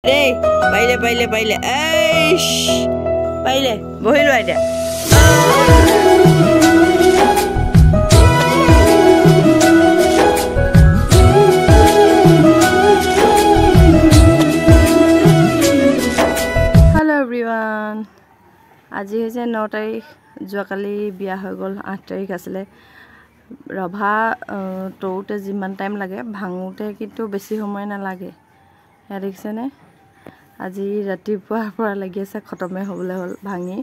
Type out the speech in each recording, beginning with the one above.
দেই পাৰিলে পাৰিলে বহি লোৱা এতিয়া হেল্ল' এভৰিৱান আজি হৈছে 9 তাৰিখ যোৱাকালি বিয়া হৈ গ'ল 8 তাৰিখ আছিলে ৰভা তৌতে যিমান টাইম লাগে ভাঙোতে কিন্তু বেছি সময় নালাগে এয়া দেখিছেনে আজি ৰাতিপুৱাৰ পৰা লাগি আছে খতমে হ'বলৈ হ'ল ভাঙি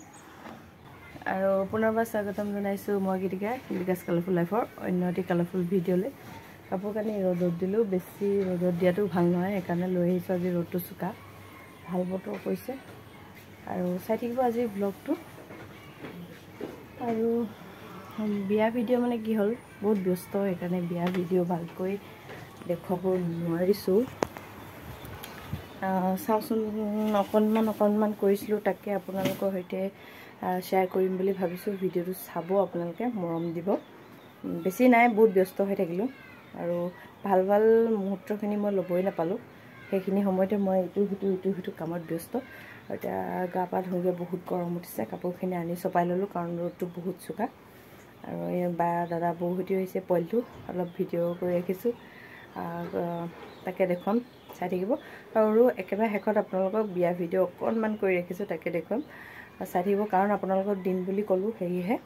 আৰু পুনৰবাৰ স্বাগতম জনাইছোঁ মই গীতিকাছ কালাৰফুল লাইফৰ অন্য এটি কালাৰফুল ভিডিঅ'লৈ কাপোৰ কানি ৰ'দত দিলোঁ বেছি ৰ'দত দিয়াটো ভাল নহয় সেইকাৰণে লৈ আহিছোঁ আজি ৰ'দটো চোকা ভাল বতৰ কৰিছে আৰু চাই থাকিব আজি ব্লগটো আৰু বিয়া ভিডিঅ' মানে কি হ'ল বহুত ব্যস্ত সেইকাৰণে বিয়া ভিডিঅ' ভালকৈ দেখুৱাব নোৱাৰিছোঁ চাওঁচোন অকণমান কৰিছিলোঁ তাকে আপোনালোকৰ সৈতে শ্বেয়াৰ কৰিম বুলি ভাবিছোঁ ভিডিঅ'টো চাব আপোনালোকে মৰম দিব বেছি নাই বহুত ব্যস্ত হৈ থাকিলোঁ আৰু ভাল মুহূৰ্তখিনি মই ল'বই নাপালোঁ সেইখিনি সময়তে মই ইটো কামত ব্যস্ত এতিয়া গা পা ধুই বহুত গৰম উঠিছে কাপোৰখিনি আনি চপাই ল'লোঁ কাৰণ ৰ'দটো বহুত চোকা আৰু এই বা দাদা বৌহতি হৈছে পইলটো অলপ ভিডিঅ' কৰি ৰাখিছোঁ তাকে দেখুৱাম চাই থাকিব আৰু একেবাৰে শেষত আপোনালোকক বিয়া ভিডিঅ' অকণমান কৰি ৰাখিছোঁ তাকে দেখুৱাম চাই থাকিব কাৰণ আপোনালোকক দিন বুলি ক'লোঁ সেয়েহে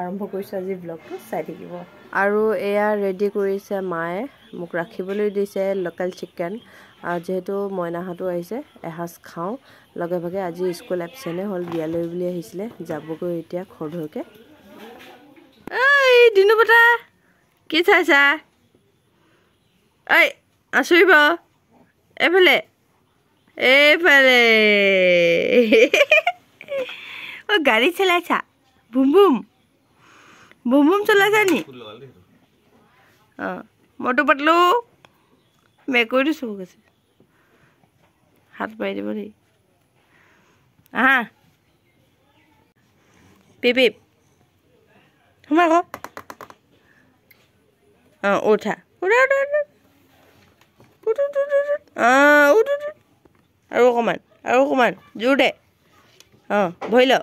আৰম্ভ কৰিছোঁ আজি ব্লগটো চাই থাকিব আৰু এয়া ৰেডি কৰিছে মায়ে মোক ৰাখিবলৈ দিছে লোকেল চিকেন যেহেতু মইনাহঁতো আহিছে এসাঁজ খাওঁ লগে ভাগে আজি স্কুল এবচেণ্টে হ'ল বিয়ালৈ বুলি আহিছিলে যাবগৈ এতিয়া খৰধৰকৈ ঐ দিনু বটা কি চাইছা ঐ আচৰিব এইফালে ঐ গাড়ী চলাইছা বুম চলাইছা নি মইতো পাতলো মেকুৰীটো চুব গৈছে হাত পাৰি দিব দেই আহা পিপ সোমা আকৌ উঠা আৰু অকণমান জোৰ দে ভৰি ল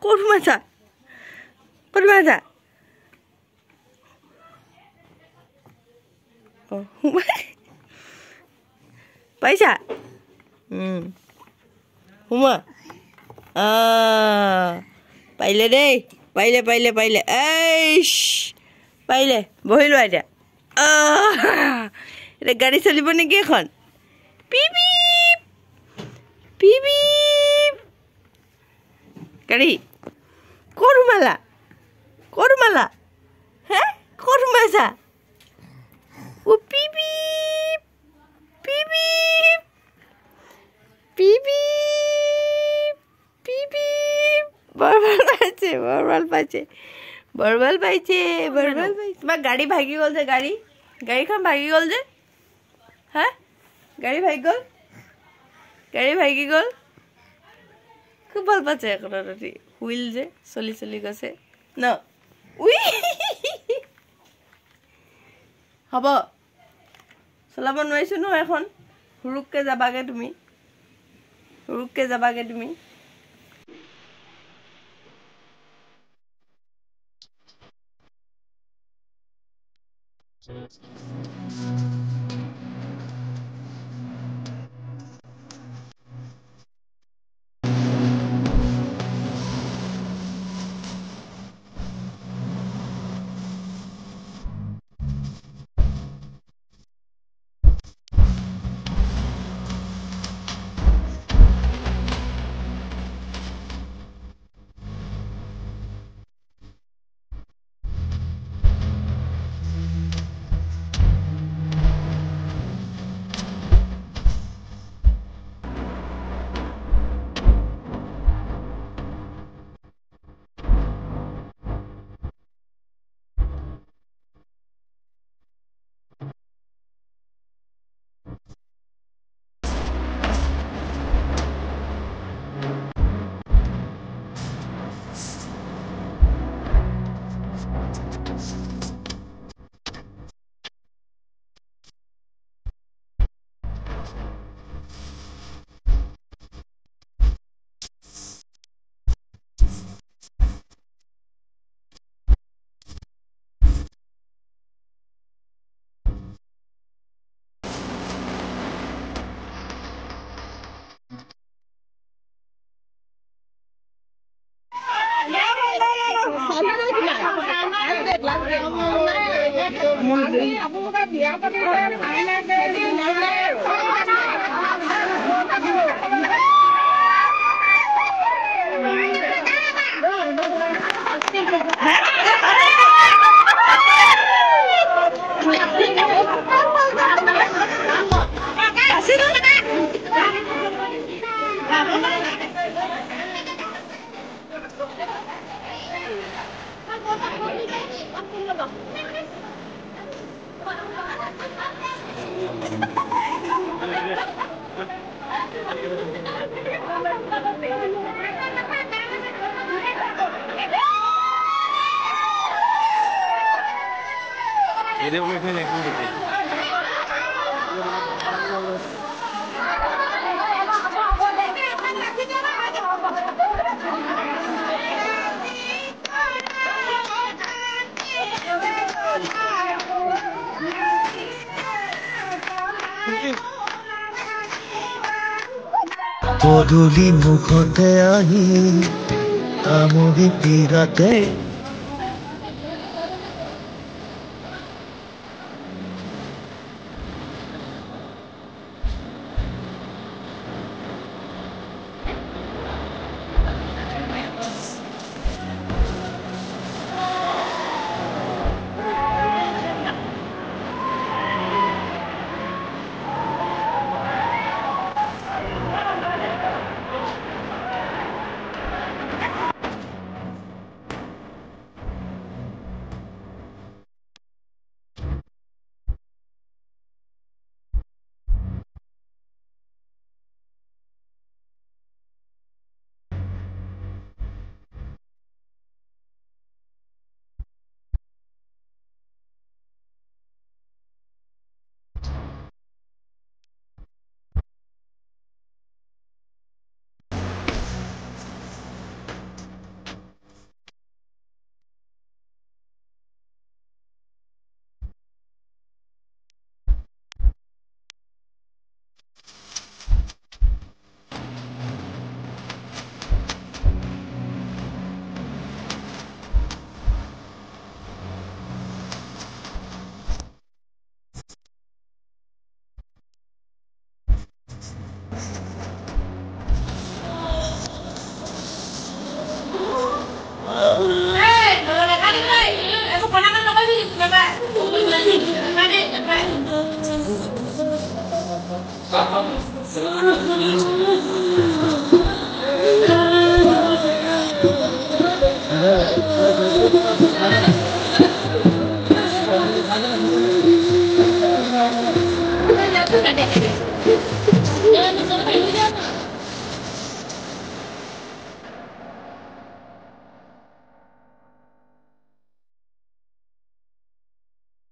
ক'ত সোমাইছা পাৰিছা সোমোৱা পাৰিলে দেই পাৰিলে পাৰিলে বহি লোৱা এতিয়া এতিয়া গাড়ী চলিব নেকি এখন পিপ গাড়ী ক'ত সোমালা হে ক'ত সোমাইছা বৰ ভাল পাইছে তোমাৰ গাড়ী ভাগি গ'ল যে গাড়ীখন ভাগি গ'ল যে হা গাড়ী ভাগি গ'ল খুব ভাল পাইছে এখনত হুইল যে চলি গৈছে ন হ'ব চলাব নোৱাৰিছো ন এখন হুৰুককে যাবাগে তুমি পদূলি মুখতে আহি আমনি পীৰাতে